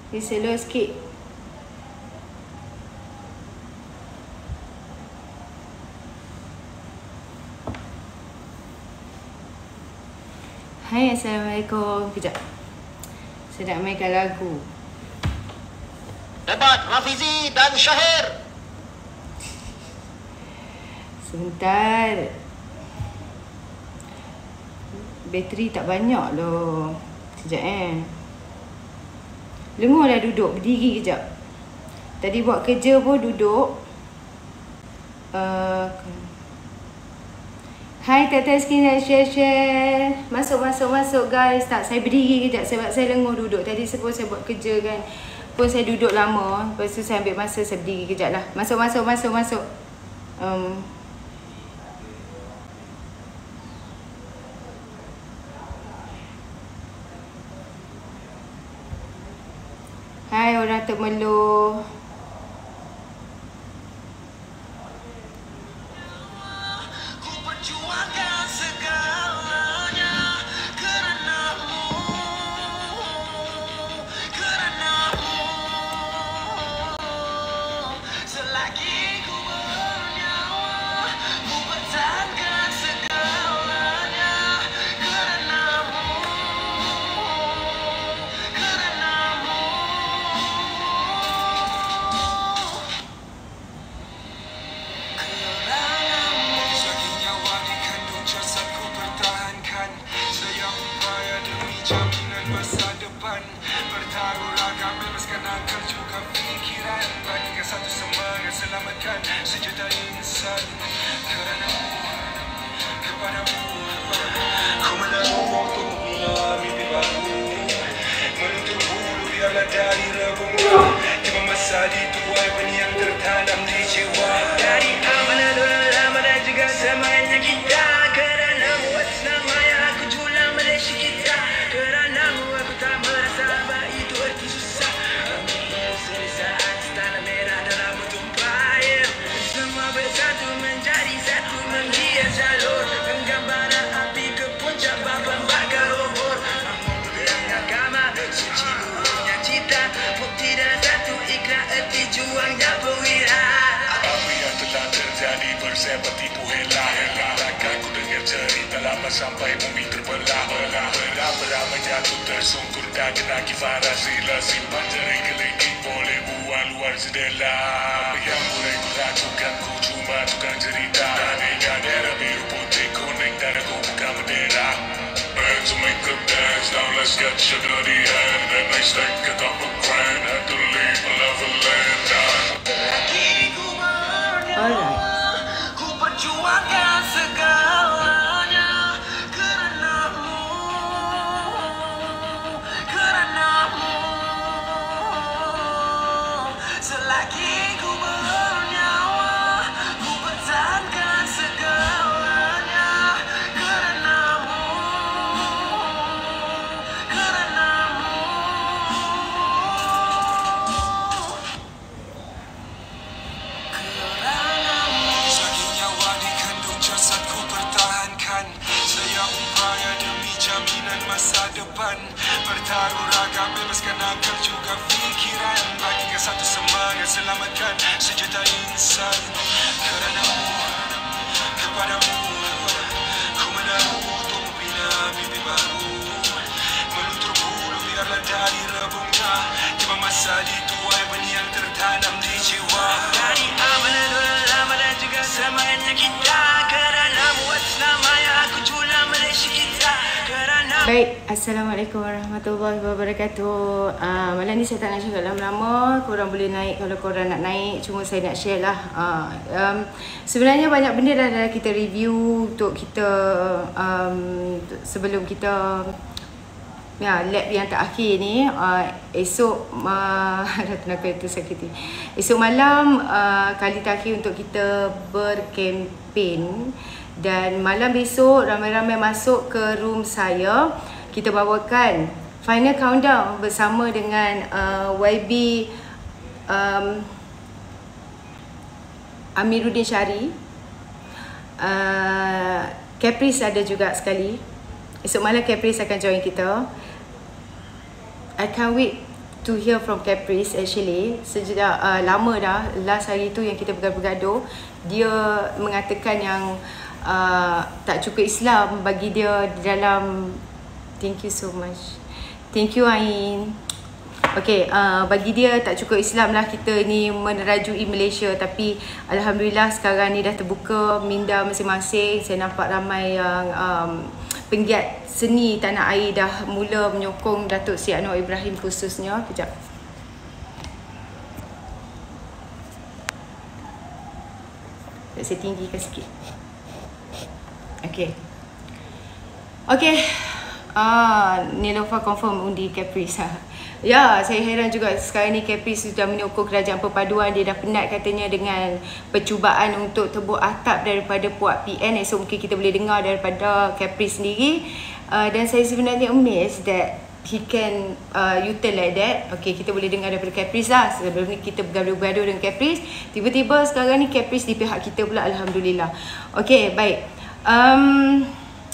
Dia slow sikit. Hai, Assalamualaikum. Kejap. Saya nak mainkan lagu. Debat Rafizi dan Syahir. Sebentar. Bateri tak banyak loh. Sekejap Lengur dah duduk. Berdiri kejap. Tadi buat kerja pun duduk. Hai Tata Skin dan share. Masuk guys. Tak, saya berdiri kejap sebab saya lengur duduk. Tadi sebelum saya buat kerja kan pun saya duduk lama. Lepas tu saya ambil masa, saya berdiri kejap lah. Masuk. Hai orang Temeloh. Sampai bumi terbelah Beramai jatuh tersungkur dan kena kifara sila simpan jari kelingking boleh buang luar jendela. Apa yang boleh ku lakukan, ku cuma tukang cerita. Dan ingat era biru putih kuning dan aku bukan bendera. And to make them dance, now let's get your bloody hand. And next thing get up a grand, had to leave my love and land down. Alright. Ku perjuangkan segalanya keranamu. Selagi ku bernyawa, ku pertahankan segalanya keranamu. Selagi nyawa dikandung jasad ku pertahankan. Saya upaya demi jaminan masa depan. Bertaruh ragam, bebaskan akal juga fikiran. Bagikan satu semangat, selamatkan sejuta insan. Keranamu, kepadamu, ku menaruh untuk membina mimpi baru. Melutur bulu biarlah dari rebungnya. Tiba masa dituai benih yang tertanam di jiwa. Dari amanah lama dan juga semangatnya kita. Keranamu atas nama yang aku jual Malaysia kita. Baik, Assalamualaikum warahmatullahi wabarakatuh. Malam ni saya tak nak cakap lama-lama. Korang boleh naik kalau korang nak naik. Cuma saya nak share lah. Sebenarnya banyak benda dah kita review untuk kita sebelum kita lab yang terakhir ni. Esok kenapa itu sakit. Esok malam kali terakhir untuk kita berkempen. Dan malam besok ramai-ramai masuk ke room saya. Kita bawakan final countdown bersama dengan YB Amiruddin Syari. Caprice ada juga sekali. Esok malam Caprice akan join kita. I can't wait to hear from Caprice actually. Sejak lama dah, last hari tu yang kita bergaduh, dia mengatakan yang tak cukup Islam bagi dia dalam. Thank you so much. Thank you Ain. Okay, bagi dia tak cukup Islam lah kita ni menerajui Malaysia. Tapi Alhamdulillah sekarang ni dah terbuka minda masing-masing. Saya nampak ramai yang penggiat seni tanah air dah mula menyokong Datuk Seri Anwar Ibrahim khususnya. Kejap. Saya tinggikan sikit. Okay. Okay. Nilofa confirm undi Caprice. Ya, saya heran juga sekarang ni Caprice sudah menyokong kerajaan perpaduan. Dia dah penat katanya dengan percubaan untuk tebuk atap daripada Puak PN. Esok mungkin kita boleh dengar daripada Caprice sendiri. Dan saya sebenarnya amazed that he can U-turn like that. Okay, kita boleh dengar daripada Caprice lah. Sebelum ni kita bergaduh-gaduh dengan Caprice. Tiba-tiba sekarang ni Caprice di pihak kita pula, Alhamdulillah. Okay, baik.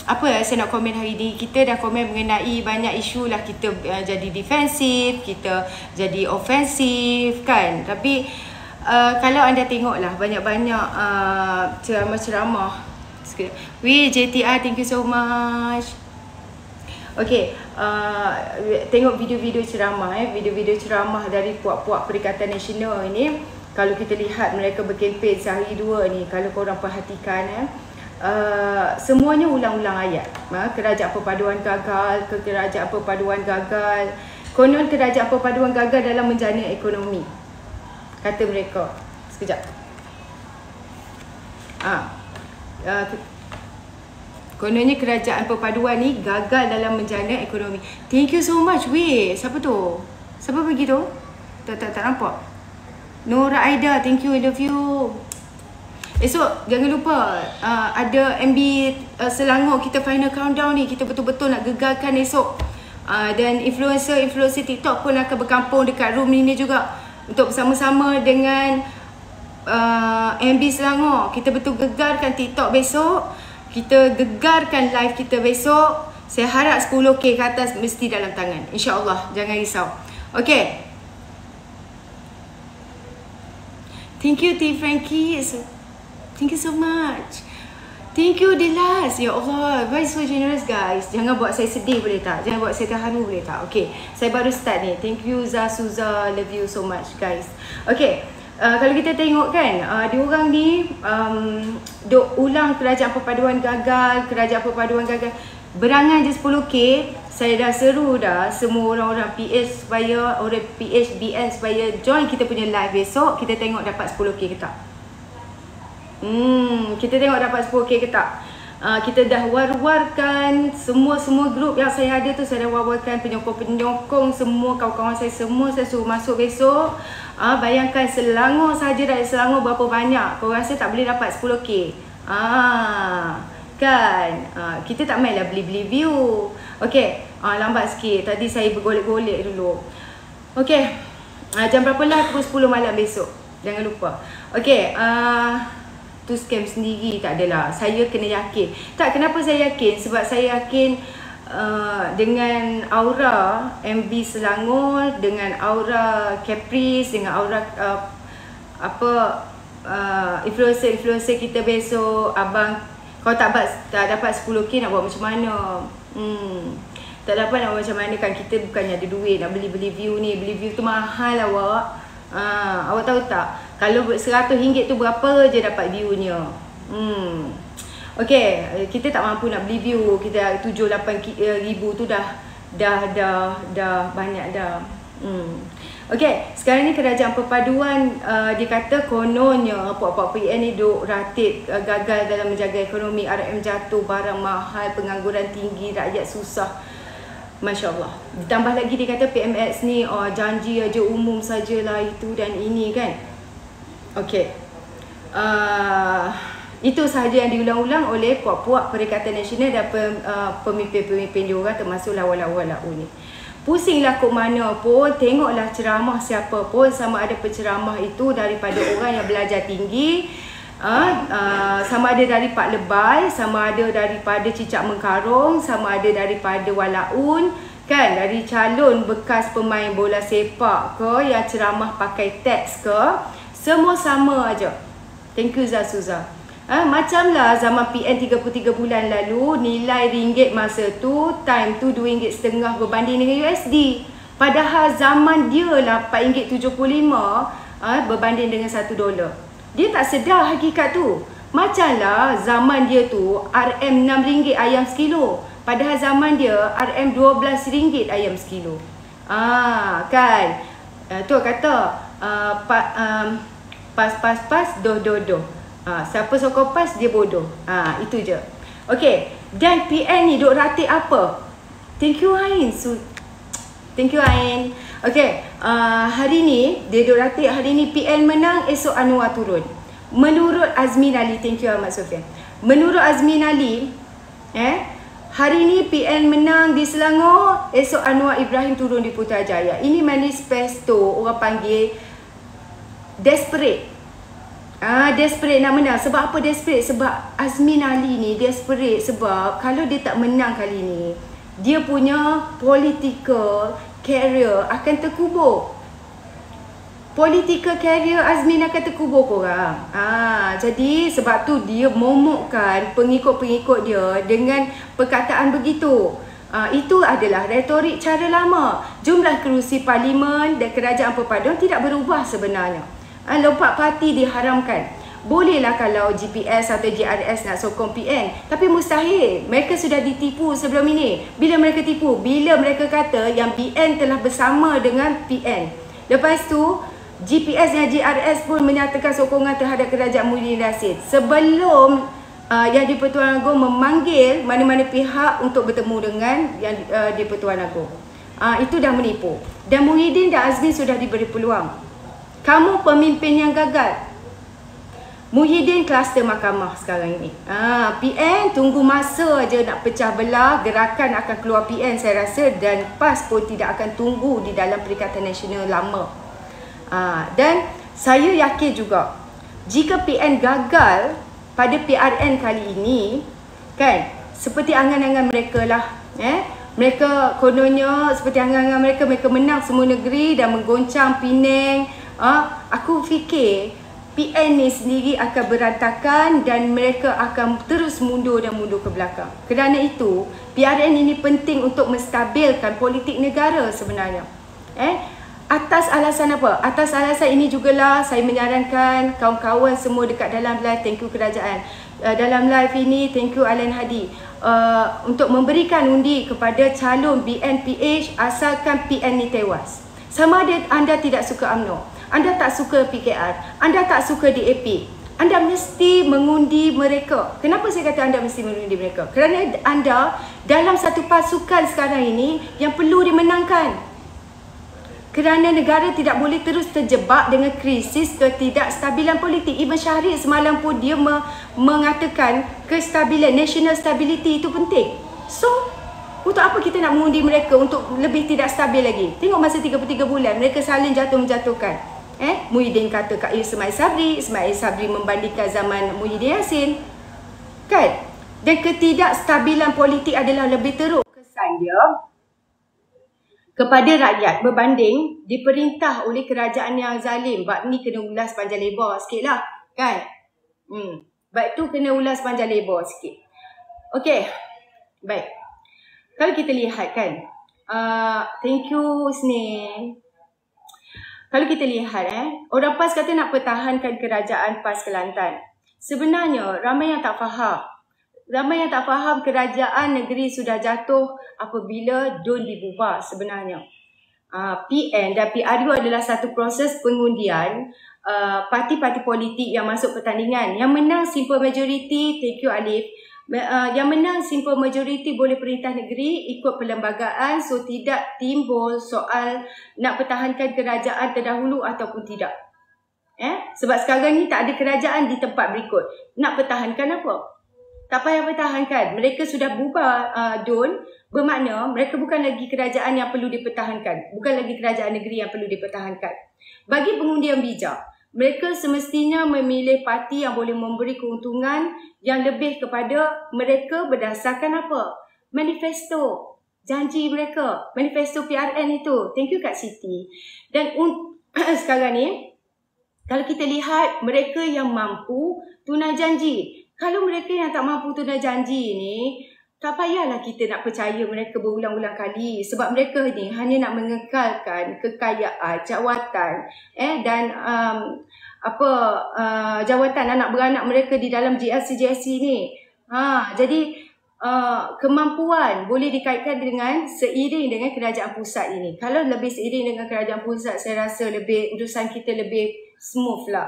Apa saya nak komen hari ni? Kita dah komen mengenai banyak isu lah. Kita jadi defensif, kita jadi ofensif kan. Tapi kalau anda tengok lah banyak-banyak ceramah-ceramah. Wih JTR, thank you so much. Okay, tengok video-video ceramah video-video ceramah dari puak-puak Perikatan Nasional ini. Kalau kita lihat mereka berkempen sehari dua ni, kalau korang perhatikan semuanya ulang-ulang ayat. Kerajaan perpaduan gagal, kerajaan perpaduan gagal. Konon kerajaan perpaduan gagal dalam menjana ekonomi, kata mereka. Sekejap. Kononnya kerajaan perpaduan ni gagal dalam menjana ekonomi. Thank you so much. Weh, siapa tu? Siapa pergi tu? Tak nampak. Nora Aida, thank you, I love you. Esok jangan lupa ada MB Selangor kita final countdown ni. Kita betul-betul nak gegarkan esok. Dan influencer TikTok pun akan berkampung dekat room ini juga untuk bersama-sama dengan MB Selangor. Kita betul gegarkan TikTok besok. Kita gegarkan live kita besok. Saya harap 10k ke atas mesti dalam tangan, InsyaAllah, jangan risau. Okay. Thank you T Frankie. Thank you so much. Thank you Dilas. Ya Allah, why so generous guys. Jangan buat saya sedih boleh tak? Jangan buat saya terharu boleh tak? Okay, saya baru start ni. Thank you Suza, love you so much guys. Okay, kalau kita tengok kan, diorang ni duk ulang kerajaan perpaduan gagal, berangan je 10k. Saya dah seru dah semua orang-orang PH supaya, orang PHBN supaya join kita punya live besok. Kita tengok dapat 10k ke tak. Kita tengok dapat 10k ke tak. Kita dah war-warkan semua grup yang saya ada tu. Saya dah war-warkan penyokong-penyokong semua, kawan-kawan saya semua. Saya suruh masuk besok. Bayangkan Selangor saja, dari Selangor berapa banyak. Kau rasa tak boleh dapat 10k? Kan? Kita tak mainlah beli-beli view. Okay, lambat sikit. Tadi saya bergolek-golek dulu. Okay, jam berapa lah? Pukul 10 malam besok. Jangan lupa. Okay, tu scam sendiri tak adalah. Saya kena yakin. Tak, kenapa saya yakin? Sebab saya yakin dengan aura MB Selangor, dengan aura Caprice, dengan aura influencer kita besok. Abang, kalau tak dapat 10k nak buat macam mana? Tak dapat nak buat macam mana kan? Kita bukannya ada duit nak beli view ni. Beli view tu mahal awak. Awak tahu tak? Kalau RM100 tu berapa je dapat view-nya. Okay, kita tak mampu nak beli view. Kita 7-8 ribu tu dah banyak dah. Okay, sekarang ni kerajaan perpaduan dia kata kononnya puak-puak PN ni duk ratib gagal dalam menjaga ekonomi. RM jatuh, barang mahal, pengangguran tinggi, rakyat susah. Masya Allah. Ditambah lagi dia kata PMX ni janji aja umum sajalah itu dan ini kan. Okay, itu sahaja yang diulang-ulang oleh puak-puak Perikatan Nasional dan pemimpin-pemimpin diorang, termasuk lawan-lawan ni. Pusinglah kok mana pun, tengoklah ceramah siapa pun, sama ada penceramah itu daripada orang yang belajar tinggi, sama ada dari Pak Lebay, sama ada daripada Cicak Mengkarong, sama ada daripada Walaun, Kan, dari calon bekas pemain bola sepak ke, yang ceramah pakai teks ke, semua sama aja. Thank you Zazuza. Macamlah zaman PN 33 bulan lalu, nilai ringgit masa tu, time tu RM2.5 berbanding dengan USD. Padahal zaman dia lah RM4.75 berbanding dengan $1. Dia tak sedar hakikat tu. Macamlah zaman dia tu RM RM6 ayam sekilo. Padahal zaman dia RM RM12 ayam sekilo. Kan. Tu kata pas, doh. Siapa sokong pas, dia bodoh. Itu je. Okay. Dan PN ni duk ratik apa? Thank you Ain. Thank you Ain. Okay. Hari ni, dia duk ratik hari ni PN menang, esok Anwar turun. Menurut Azmin Ali, thank you Ahmad Sofian. Menurut Azmin Ali, hari ni PN menang di Selangor, esok Anwar Ibrahim turun di Putrajaya. Ini manifesto orang panggil desperate. Desperate nak menang. Sebab apa desperate? Sebab Azmin Ali ni desperate sebab kalau dia tak menang kali ni, dia punya political career akan terkubur. Political career Azmin akan terkubur korang. Jadi sebab tu dia momokkan pengikut-pengikut dia dengan perkataan begitu. Itu adalah retorik cara lama. Jumlah kerusi parlimen dan kerajaan perpaduan tidak berubah sebenarnya. Lompat parti diharamkan. Bolehlah kalau GPS atau JRS nak sokong PN, tapi mustahil. Mereka sudah ditipu sebelum ini. Bila mereka tipu? Bila mereka kata yang PN telah bersama dengan PN. Lepas tu GPS dan JRS pun menyatakan sokongan terhadap kerajaan Muhyiddin Yassin sebelum yang di-Pertuan Agong memanggil mana-mana pihak untuk bertemu dengan yang di-Pertuan Agong. Itu dah menipu. Dan Muhyiddin dan Azmin sudah diberi peluang. Kamu pemimpin yang gagal. Muhyiddin kluster mahkamah sekarang ini. PN tunggu masa je nak pecah belah. Gerakan akan keluar PN saya rasa, dan PAS pun tidak akan tunggu di dalam Perikatan Nasional lama. Dan saya yakin juga jika PN gagal pada PRN kali ini, kan, seperti angan-angan mereka lah. Mereka kononnya seperti angan-angan mereka, mereka menang semua negeri dan menggoncang Penang. Aku fikir PN ni sendiri akan berantakan dan mereka akan terus mundur dan mundur ke belakang. Kerana itu, PRN ini penting untuk menstabilkan politik negara sebenarnya. Atas alasan apa? Atas alasan ini jugalah saya menyarankan kawan-kawan semua dekat dalam live, thank you kerajaan. Dalam live ini, thank you Alan Hadi. Untuk memberikan undi kepada calon BNPH asalkan PN ni tewas. Sama ada anda tidak suka UMNO, anda tak suka PKR, anda tak suka DAP, anda mesti mengundi mereka. Kenapa saya kata anda mesti mengundi mereka? Kerana anda dalam satu pasukan sekarang ini yang perlu dimenangkan. Kerana negara tidak boleh terus terjebak dengan krisis ketidakstabilan politik. Ibn Syahrir semalam pun dia mengatakan kestabilan, national stability itu penting. So, untuk apa kita nak mengundi mereka untuk lebih tidak stabil lagi? Tengok masa 33 bulan mereka saling jatuh-menjatuhkan. Muhyiddin kata Kak Ismail Sabri membandingkan zaman Muhyiddin Yassin. Kan? Dan ketidakstabilan politik adalah lebih teruk kesan dia kepada rakyat berbanding diperintah oleh kerajaan yang zalim. Bab ni kena ulas panjang lebar sikit lah. Kan? Bab tu kena ulas panjang lebar sikit. Okey. Baik. Kalau kita lihat kan, thank you Snein. Kalau kita lihat orang PAS kata nak pertahankan kerajaan PAS Kelantan. Sebenarnya ramai yang tak faham. Ramai yang tak faham kerajaan negeri sudah jatuh apabila DUN dibubar sebenarnya. PN dan PRU adalah satu proses pengundian parti-parti politik yang masuk pertandingan. Yang menang simple majority, thank you Alif. Yang menang simple majority boleh perintah negeri ikut perlembagaan, so tidak timbul soal nak pertahankan kerajaan terdahulu ataupun tidak. Sebab sekarang ni tak ada kerajaan di tempat berikut. Nak pertahankan apa? Tak payah pertahankan. Mereka sudah bubar DUN, bermakna mereka bukan lagi kerajaan yang perlu dipertahankan. Bukan lagi kerajaan negeri yang perlu dipertahankan. Bagi pengundi yang bijak, mereka semestinya memilih parti yang boleh memberi keuntungan yang lebih kepada mereka berdasarkan apa? Manifesto. janji mereka, manifesto PRN itu. Thank you Kak Siti. Dan sekarang ni, kalau kita lihat mereka yang mampu tunai janji. Kalau mereka yang tak mampu tunai janji ni, tak payahlah kita nak percaya mereka berulang-ulang kali. Sebab mereka ni hanya nak mengekalkan kekayaan, jawatan dan jawatan anak beranak mereka di dalam GLC ni. Jadi kemampuan boleh dikaitkan dengan seiring dengan kerajaan pusat ini. Kalau lebih seiring dengan kerajaan pusat, saya rasa lebih urusan kita lebih smooth lah,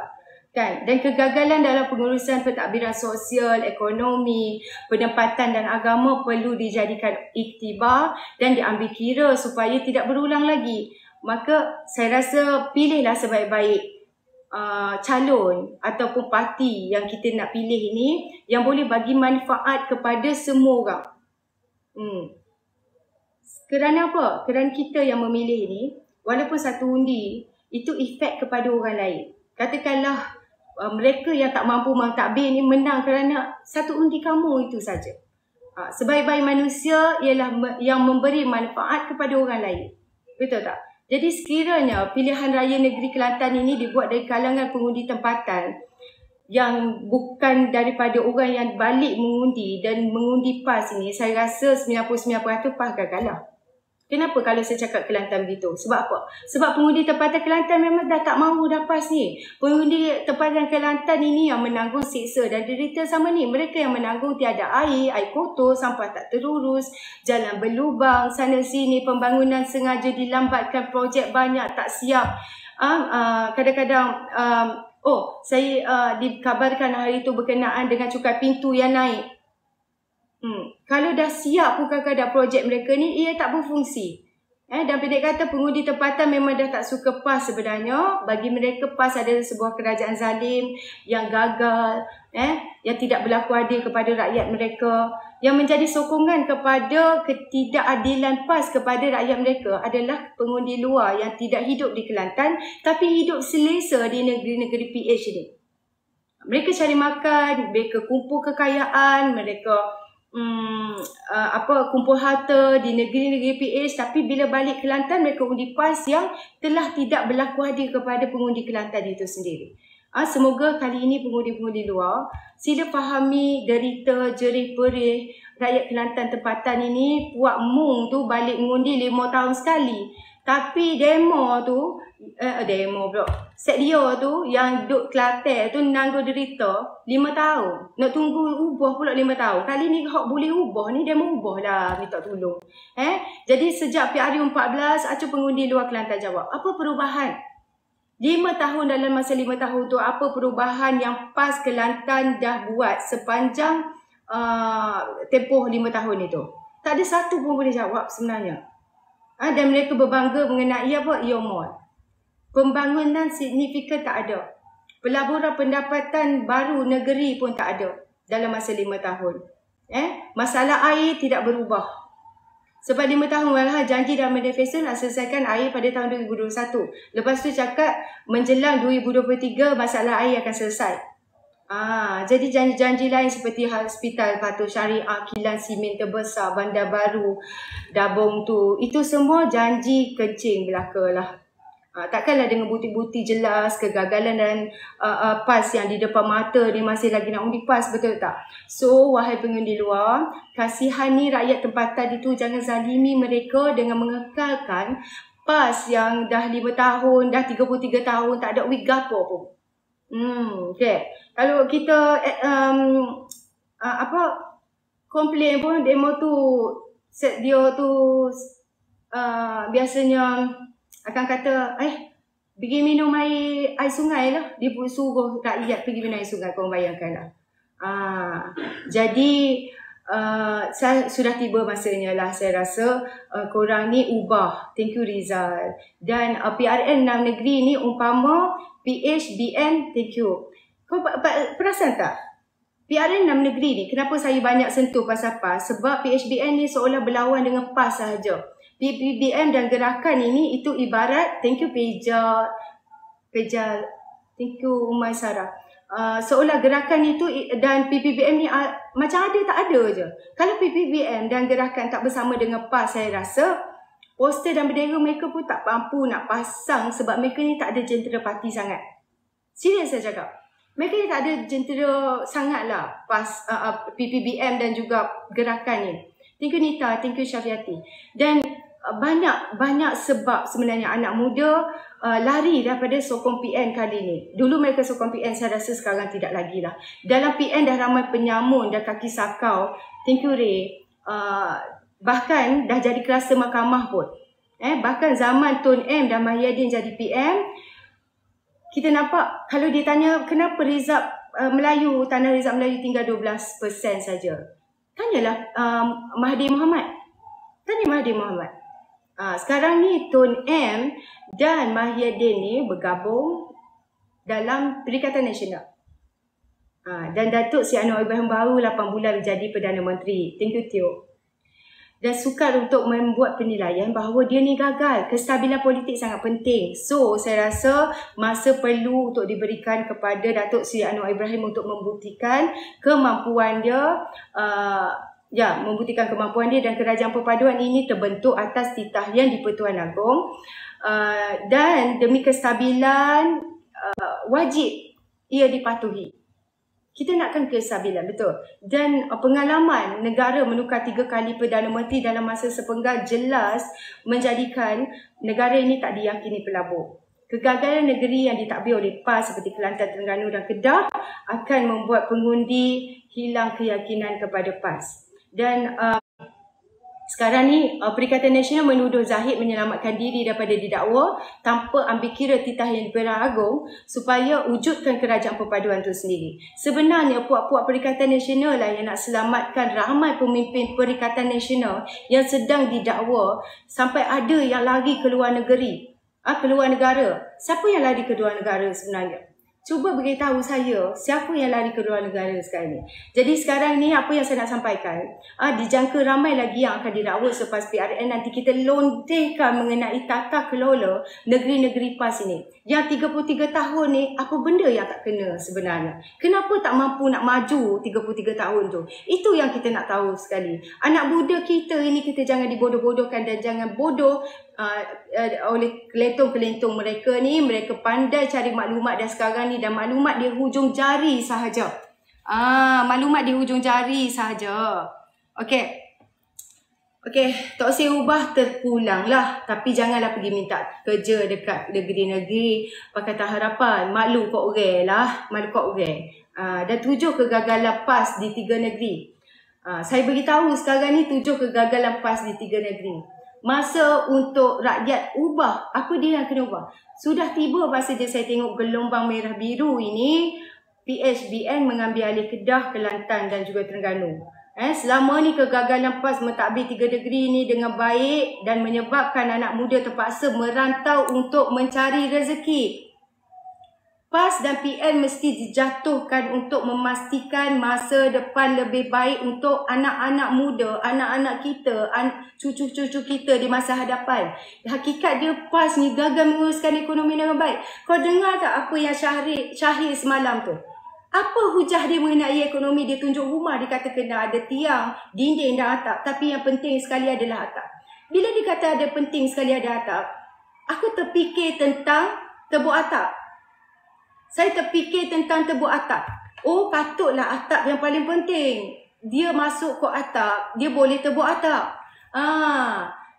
kan? Dan kegagalan dalam pengurusan pentadbiran sosial, ekonomi, penempatan dan agama perlu dijadikan iktibar dan diambil kira supaya tidak berulang lagi. Maka saya rasa pilihlah sebaik-baik calon ataupun parti yang kita nak pilih ini yang boleh bagi manfaat kepada semua orang. Kerana apa? Kerana kita yang memilih ini, walaupun satu undi, itu efek kepada orang lain. Katakanlah mereka yang tak mampu mentadbir ini menang kerana satu undi kamu itu saja. Sebaik-baik manusia ialah yang memberi manfaat kepada orang lain. Betul tak? Jadi sekiranya pilihan raya negeri Kelantan ini dibuat dari kalangan pengundi tempatan yang bukan daripada orang yang balik mengundi dan mengundi PAS ini, saya rasa 99% PAS gagal lah. Kenapa kalau saya cakap Kelantan begitu? Sebab apa? Sebab pengundi tempatan Kelantan memang dah tak mahu dah PAS ni. Pengundi tempatan Kelantan ini yang menanggung siksa dan derita sama ni. Mereka yang menanggung tiada air kotor, sampah tak terurus, jalan berlubang, sana sini, pembangunan sengaja dilambatkan, projek banyak tak siap. Kadang-kadang saya dikabarkan hari itu berkenaan dengan cukai pintu yang naik. Kalau dah siap pun kadang-kadang projek mereka ni, ia tak berfungsi. Dan pendek kata, pengundi tempatan memang dah tak suka PAS sebenarnya. Bagi mereka, PAS adalah sebuah kerajaan zalim yang gagal, yang tidak berlaku adil kepada rakyat mereka. Yang menjadi sokongan kepada ketidakadilan PAS kepada rakyat mereka adalah pengundi luar yang tidak hidup di Kelantan tapi hidup selesa di negeri-negeri PH ni. Mereka cari makan, mereka kumpul kekayaan, mereka kumpul harta di negeri-negeri PH, tapi bila balik Kelantan mereka undi PAS yang telah tidak berlaku adil kepada pengundi Kelantan itu sendiri. Semoga kali ini pengundi-pengundi luar sila fahami derita jerih perih rakyat Kelantan tempatan ini. Puak Mung tu balik mengundi 5 tahun sekali. Tapi demo set dia tu yang duduk Kelantan tu nanggung derita 5 tahun. Nak tunggu ubah pula 5 tahun. Kali ni hak boleh ubah ni, demo ubah lah, minta tolong. Jadi sejak PRU 14, acu pengundi luar Kelantan jawab. Apa perubahan? 5 tahun, dalam masa 5 tahun tu apa perubahan yang PAS Kelantan dah buat sepanjang tempoh 5 tahun itu? Tak ada satu pun boleh jawab sebenarnya. Dan mereka berbangga mengenai IOMOD. Pembangunan signifikan tak ada. Pelaburan pendapatan baru negeri pun tak ada dalam masa 5 tahun. Masalah air tidak berubah. Sebab 5 tahun malah janji dalam manifesto nak selesaikan air pada tahun 2021. Lepas tu cakap menjelang 2023 masalah air akan selesai. Jadi janji-janji lain seperti hospital Patuh Syariah, kilang simen terbesar, bandar baru, Dabong tu, itu semua janji kencing belaka lah. Takkanlah dengan bukti-bukti jelas kegagalan dan PAS yang di depan mata ni masih lagi nak undi PAS, betul tak? So, wahai pengundi luar, kasihani rakyat tempatan itu, jangan zalimi mereka dengan mengekalkan PAS yang dah 5 tahun, dah 33 tahun, tak ada wig gapo pun. Okay. Kalau kita komplain pun demo tu set dia tu biasanya akan kata pergi minum air sungai lah. Dia pun suruh rakyat pergi minum air sungai, korang bayangkan lah. Jadi sudah tiba masanya lah, saya rasa korang ni ubah. Thank you Rizal. Dan PRN 6 negeri ni umpama PHBN, thank you. Kau perasan tak? PRN 6 negeri ni, kenapa saya banyak sentuh pasal PAS? Sebab PHBN ni seolah berlawan dengan PAS sahaja. PBBM dan gerakan ini itu ibarat, thank you Peja, thank you Umay Sarah. seolah gerakan itu dan PPBM ni macam ada tak ada je. Kalau PPBM dan gerakan tak bersama dengan PAS, saya rasa poster dan bendera mereka pun tak mampu nak pasang sebab mereka ni tak ada jentera parti sangat. Serius saya cakap. Mereka ni tak ada jentera sangat lah PAS, PPBM dan juga gerakan ni. Thank you Nita, thank you Syafiati. Dan banyak sebab sebenarnya anak muda lari daripada sokong PN kali ni. Dulu mereka sokong PN, saya rasa sekarang tidak lagi lah. Dalam PN dah ramai penyamun dan kaki sakau. Thank you Ray. Bahkan dah jadi kluster mahkamah pun. Bahkan zaman Tun M dan Mahyadin jadi PM, kita nampak kalau dia tanya kenapa Rizab Melayu, Tanah Rizab Melayu tinggal 12% saja. Tanyalah Mahathir Mohamad. Tanya Mahathir Mohamad. Sekarang ni Tun M dan Mahyadin ni bergabung dalam Perikatan Nasional. Dan Datuk Seri Anwar Ibrahim baru 8 bulan menjadi Perdana Menteri. Thank you Tio. Dan sukar untuk membuat penilaian bahawa dia ni gagal. Kestabilan politik sangat penting. So, saya rasa masa perlu untuk diberikan kepada Datuk Seri Anwar Ibrahim untuk membuktikan kemampuan dia. Membuktikan kemampuan dia, dan Kerajaan Perpaduan ini terbentuk atas titah yang di-Pertuan Agong. Dan demi kestabilan, wajib ia dipatuhi. Kita nakkan kestabilan, betul. Dan pengalaman negara menukar 3 kali Perdana Menteri dalam masa sepenggal jelas menjadikan negara ini tak diyakini pelabur. Kegagalan negeri yang ditakbir oleh PAS seperti Kelantan, Terengganu dan Kedah akan membuat pengundi hilang keyakinan kepada PAS. Dan sekarang ni Perikatan Nasional menuduh Zahid menyelamatkan diri daripada didakwa tanpa ambil kira titah yang di-Pertuan Agong supaya wujudkan Kerajaan Perpaduan itu sendiri. Sebenarnya puak-puak Perikatan Nasional lah yang nak selamatkan ramai pemimpin Perikatan Nasional yang sedang didakwa sampai ada yang lari ke luar negeri, ke luar negara. Siapa yang lari ke luar negara sebenarnya? Cuba beritahu saya siapa yang lari ke luar negara sekarang ni. Jadi sekarang ni apa yang saya nak sampaikan, dijangka ramai lagi yang akan didakwa selepas PRN. Nanti kita lontehkan mengenai tata kelola negeri-negeri PAS ini. Yang 33 tahun ni, apa benda yang tak kena sebenarnya? Kenapa tak mampu nak maju 33 tahun tu? Itu yang kita nak tahu sekali. Anak muda kita ini, kita jangan dibodoh-bodohkan dan jangan bodoh oleh kelentong-kelentong mereka ni. Mereka pandai cari maklumat dan sekarang ni, dan maklumat di hujung jari sahaja. Maklumat di hujung jari sahaja. Okey, Tok Sri ubah terpulang lah. Tapi janganlah pergi minta kerja dekat negeri-negeri Pakatan Harapan. Malu kok orang lah. Dan 7 kegagalan PAS di 3 negeri. Saya beritahu sekarang ni 7 kegagalan PAS di 3 negeri. Masa untuk rakyat ubah. Apa dia yang kena ubah? Sudah tiba masa je saya tengok gelombang merah biru ini. PHBN mengambil alih Kedah, Kelantan dan juga Terengganu. Selama ni kegagalan PAS mentadbir 3 negeri ini dengan baik dan menyebabkan anak muda terpaksa merantau untuk mencari rezeki. PAS dan PN mesti dijatuhkan untuk memastikan masa depan lebih baik untuk anak-anak muda, anak-anak kita, cucu-cucu kita di masa hadapan. Hakikat dia PAS ni gagal menguruskan ekonomi dengan baik. Kau dengar tak apa yang Syahrir semalam tu? Apa hujah dia mengenai ekonomi? Dia tunjuk rumah, dia kata kena ada tiang, dinding dan atap. Tapi yang penting sekali adalah atap. Bila dia kata ada penting sekali ada atap, aku terfikir tentang tebuk atap. Saya terfikir tentang tebuk atap. Oh, patutlah atap yang paling penting. Dia masuk ke atap, dia boleh tebuk atap.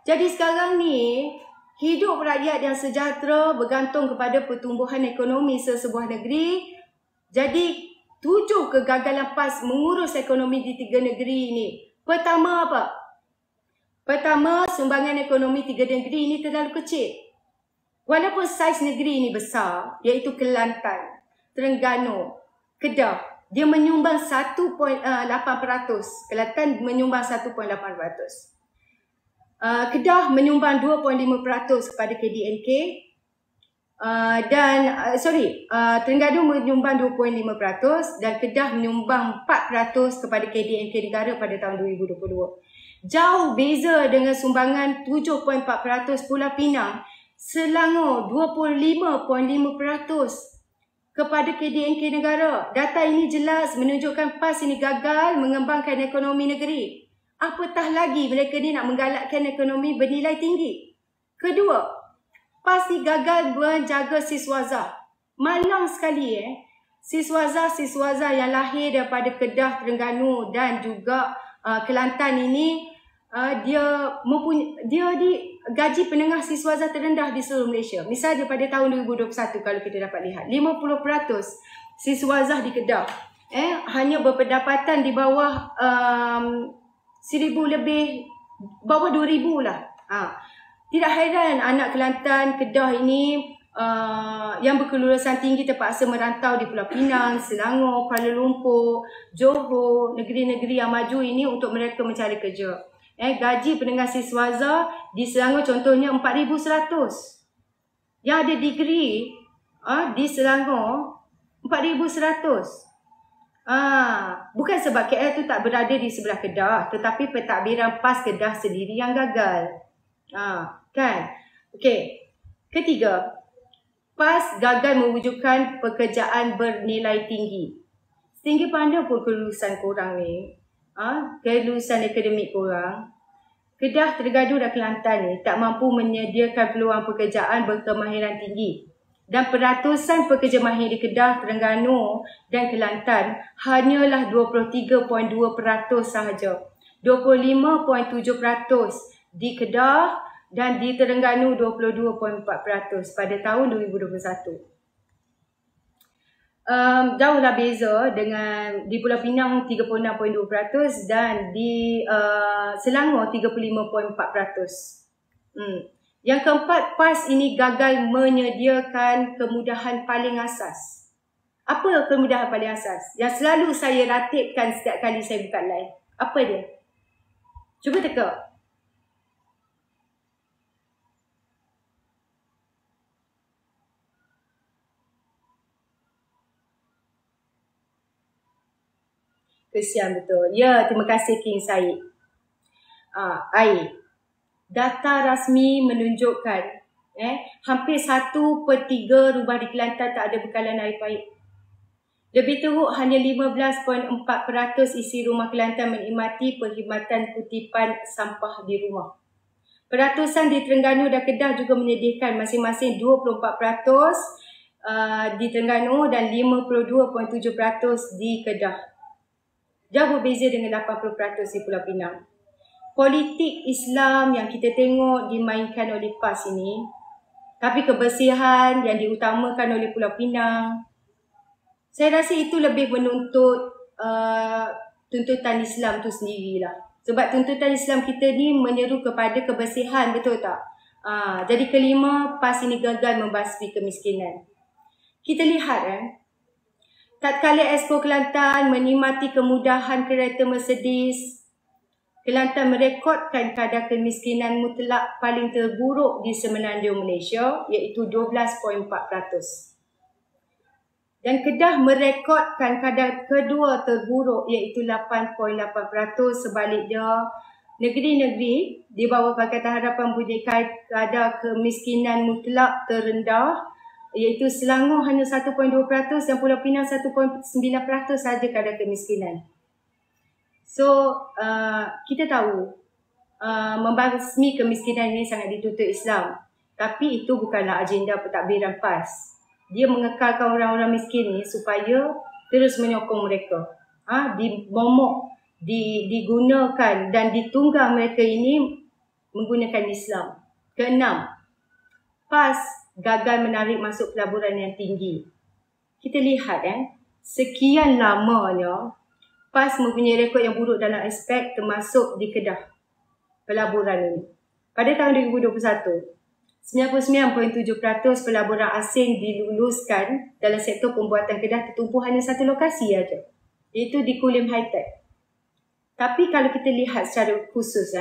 Jadi sekarang ni, hidup rakyat yang sejahtera bergantung kepada pertumbuhan ekonomi sesebuah negeri. Jadi 7 kegagalan PAS mengurus ekonomi di 3 negeri ini. Pertama apa? Pertama, sumbangan ekonomi 3 negeri ini terlalu kecil. Walaupun saiz negeri ini besar, iaitu Kelantan, Terengganu, Kedah, dia menyumbang 1.8%. Kelantan menyumbang 1.8%. Kedah menyumbang 2.5% kepada KDNK. Terengganu menyumbang 2.5% dan Kedah menyumbang 4% kepada KDNK negara pada tahun 2022. Jauh beza dengan sumbangan 7.4% Pulau Pinang, Selangor 25.5%. kepada KDNK negara. Data ini jelas menunjukkan PAS ini gagal mengembangkan ekonomi negeri. Apatah lagi mereka ni nak menggalakkan ekonomi bernilai tinggi. Kedua, PAS ni gagal menjaga siswazah. Malang sekali siswazah yang lahir daripada Kedah, Terengganu dan juga Kelantan ini dia gaji penengah siswazah terendah di seluruh Malaysia. Misalnya pada tahun 2021 kalau kita dapat lihat 50% siswazah di Kedah hanya berpendapatan di bawah 1,000 lebih, bawah 2,000 lah. Tidak heran anak Kelantan, Kedah ini yang berkelulusan tinggi terpaksa merantau di Pulau Pinang, Selangor, Kuala Lumpur, Johor, negeri-negeri yang maju ini untuk mereka mencari kerja. Gaji penengah siswazah di Selangor contohnya 4,100. Yang ada degree di Selangor 4,100. Bukan sebab KL tu tak berada di sebelah Kedah, tetapi pentadbiran PAS Kedah sendiri yang gagal. Kan? Okey. Ketiga, PAS gagal mewujudkan pekerjaan bernilai tinggi. Setinggi mana pun kelulusan korang ni, kelulusan akademik korang, Kedah, Terengganu dan Kelantan ni tak mampu menyediakan peluang pekerjaan berkemahiran tinggi. Dan peratusan pekerja mahir di Kedah, Terengganu dan Kelantan hanyalah 23.2% sahaja. 25.7% di Kedah dan di Terengganu 22.4% pada tahun 2021. Jauhlah beza dengan di Pulau Pinang 36.2% dan di Selangor 35.4%. Yang keempat, PAS ini gagal menyediakan kemudahan paling asas. Apa kemudahan paling asas? Yang selalu saya ratibkan setiap kali saya buka live. Apa dia? Cuba teka. Kesian betul. Ya, terima kasih King Syed. Air. Data rasmi menunjukkan hampir 1/3 rumah di Kelantan tak ada bekalan air baik. Lebih teruk, hanya 15.4% isi rumah Kelantan menikmati perkhidmatan kutipan sampah di rumah. Peratusan di Terengganu dan Kedah juga menyediakan masing-masing 24% di Terengganu dan 52.7% di Kedah. Jauh berbeza dengan 80% di Pulau Pinang. Politik Islam yang kita tengok dimainkan oleh PAS ini, tapi kebersihan yang diutamakan oleh Pulau Pinang, saya rasa itu lebih menuntut tuntutan Islam tu sendirilah. Sebab tuntutan Islam kita ni menyeru kepada kebersihan, betul tak? Jadi kelima, PAS ini gagal membasmi kemiskinan. Kita lihat tatkala Expo Kelantan menikmati kemudahan kereta Mercedes, Kelantan merekodkan kadar kemiskinan mutlak paling terburuk di semenanjung Malaysia, iaitu 12.4%. Dan Kedah merekodkan kadar kedua terburuk, iaitu 8.8%. Sebaliknya, negeri-negeri di bawah Pakatan Harapan mempunyai kadar kemiskinan mutlak terendah, iaitu Selangor hanya 1.2% dan Pulau Pinang 1.9% sahaja kadar kemiskinan. So, kita tahu membasmi kemiskinan ini sangat dituntut Islam. Tapi itu bukanlah agenda pentadbiran PAS. Dia mengekalkan orang-orang miskin ni supaya terus menyokong mereka. Dimomok, digunakan dan ditunggang mereka ini menggunakan Islam. Keenam, PAS gagal menarik masuk pelaburan yang tinggi. Kita lihat sekian lamanya PAS mempunyai rekod yang buruk dalam aspek termasuk di Kedah, pelaburan ini. Pada tahun 2021, 99.7% pelaburan asing diluluskan dalam sektor pembuatan Kedah tertumpu hanya satu lokasi saja, iaitu di Kulim High-Tech. Tapi kalau kita lihat secara khusus,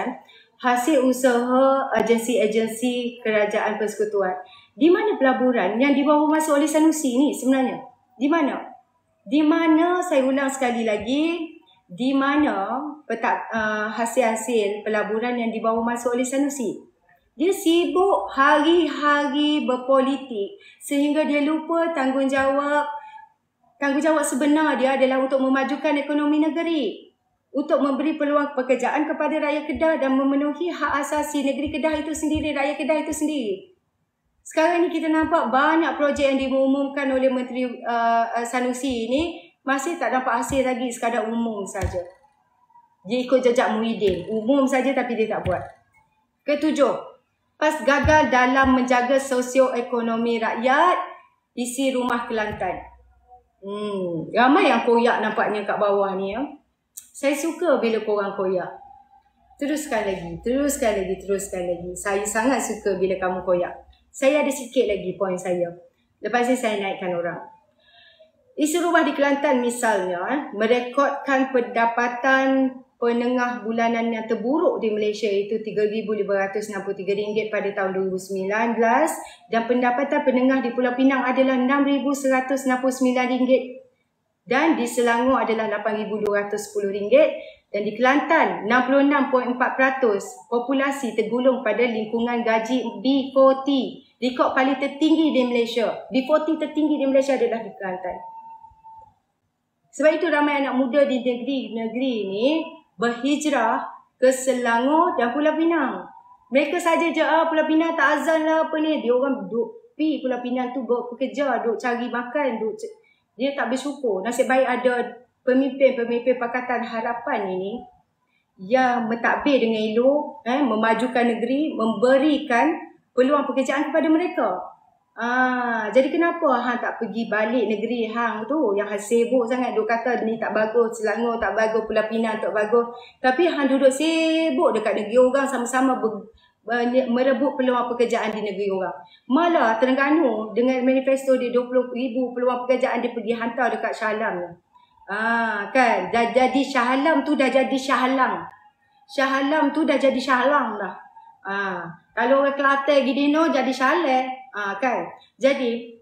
hasil usaha agensi-agensi kerajaan persekutuan, di mana pelaburan yang dibawa masuk oleh Sanusi ni sebenarnya? Di mana? Di mana, saya ulang sekali lagi, di mana hasil-hasil pelaburan yang dibawa masuk oleh Sanusi? Dia sibuk hari-hari berpolitik sehingga dia lupa tanggungjawab Tanggungjawab sebenar dia adalah untuk memajukan ekonomi negeri, untuk memberi peluang pekerjaan kepada rakyat Kedah dan memenuhi hak asasi negeri Kedah itu sendiri, rakyat Kedah itu sendiri. Sekarang ni kita nampak banyak projek yang diumumkan oleh Menteri Sanusi ini masih tak dapat hasil lagi, sekadar umum saja. Dia ikut jejak Muhyiddin, umum saja tapi dia tak buat. Ketujuh, PAS gagal dalam menjaga sosioekonomi rakyat, isi rumah Kelantan. Ramai yang koyak nampaknya kat bawah ni ya. Saya suka bila korang koyak. Teruskan lagi. Saya sangat suka bila kamu koyak. Saya ada sikit lagi poin saya. Lepas ni saya naikkan orang. Isi rumah di Kelantan misalnya merekodkan pendapatan penengah bulanan yang terburuk di Malaysia, iaitu RM3,563 pada tahun 2019, dan pendapatan penengah di Pulau Pinang adalah RM6,169 dan di Selangor adalah RM8,210, dan di Kelantan 66.4% populasi tergolong pada lingkungan gaji B40, rekod paling tertinggi di Malaysia. B40 tertinggi di Malaysia adalah di Kelantan. Sebab itu ramai anak muda di negeri ini berhijrah ke Selangor dan Pulau Pinang. Mereka saja je, Pulau Pinang tak azan lah apa ni. Dia orang duduk pi Pulau Pinang tu bekerja, duduk cari makan, dia tak bersyukur. Nasib baik ada pemimpin-pemimpin Pakatan Harapan ini yang mentadbir dengan elok, memajukan negeri, memberikan peluang pekerjaan kepada mereka. Jadi kenapa hang tak pergi balik negeri hang tu yang hang sibuk sangat duk kata ni tak bagus, Selangor tak bagus, Pulau Pinang tak bagus, tapi hang duduk sibuk dekat negeri orang sama-sama merebut peluang pekerjaan di negeri orang. Malah Terengganu dengan manifesto dia 20,000 peluang pekerjaan dia pergi hantar dekat Shah Alam. Kan dah jadi Shah Alam tu dah jadi Shah Alam. Shah Alam tu dah jadi Shah Alam dah. Kalau orang Kelantan gini no jadi Shah Alam. Kan. Jadi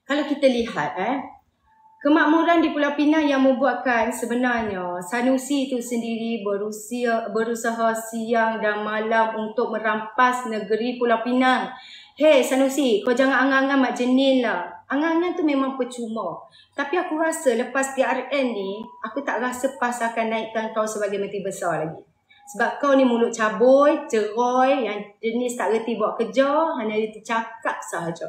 kalau kita lihat kemakmuran di Pulau Pinang yang membuatkan sebenarnya Sanusi itu sendiri berusaha siang dan malam untuk merampas negeri Pulau Pinang. Hey Sanusi, kau jangan angan-angan mak jenin lah. Angan-angan tu memang percuma. Tapi aku rasa lepas TRN ni, aku tak rasa PAS akan naikkan kau sebagai Menteri Besar lagi. Sebab kau ni mulut cabui, ceroy, yang jenis tak reti buat kerja, hanya reti cakap sahaja.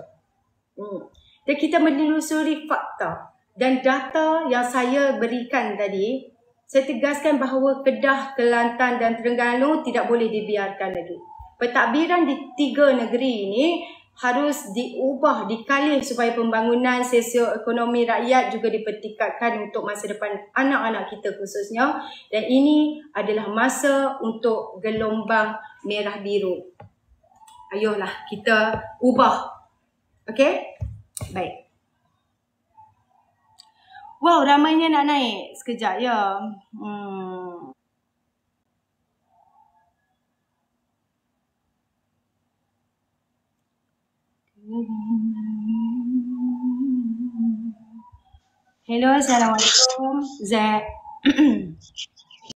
Dan kita menelusuri fakta dan data yang saya berikan tadi, saya tegaskan bahawa Kedah, Kelantan dan Terengganu tidak boleh dibiarkan lagi. Pentadbiran di 3 negeri ini harus diubah, dikalih supaya pembangunan sosioekonomi rakyat juga dipertingkatkan untuk masa depan anak-anak kita khususnya. Dan ini adalah masa untuk gelombang merah biru. Ayolah kita ubah. Okey? Baik. Wow, ramainya nak naik. Sekejap ya. Hello, Assalamualaikum. Zek.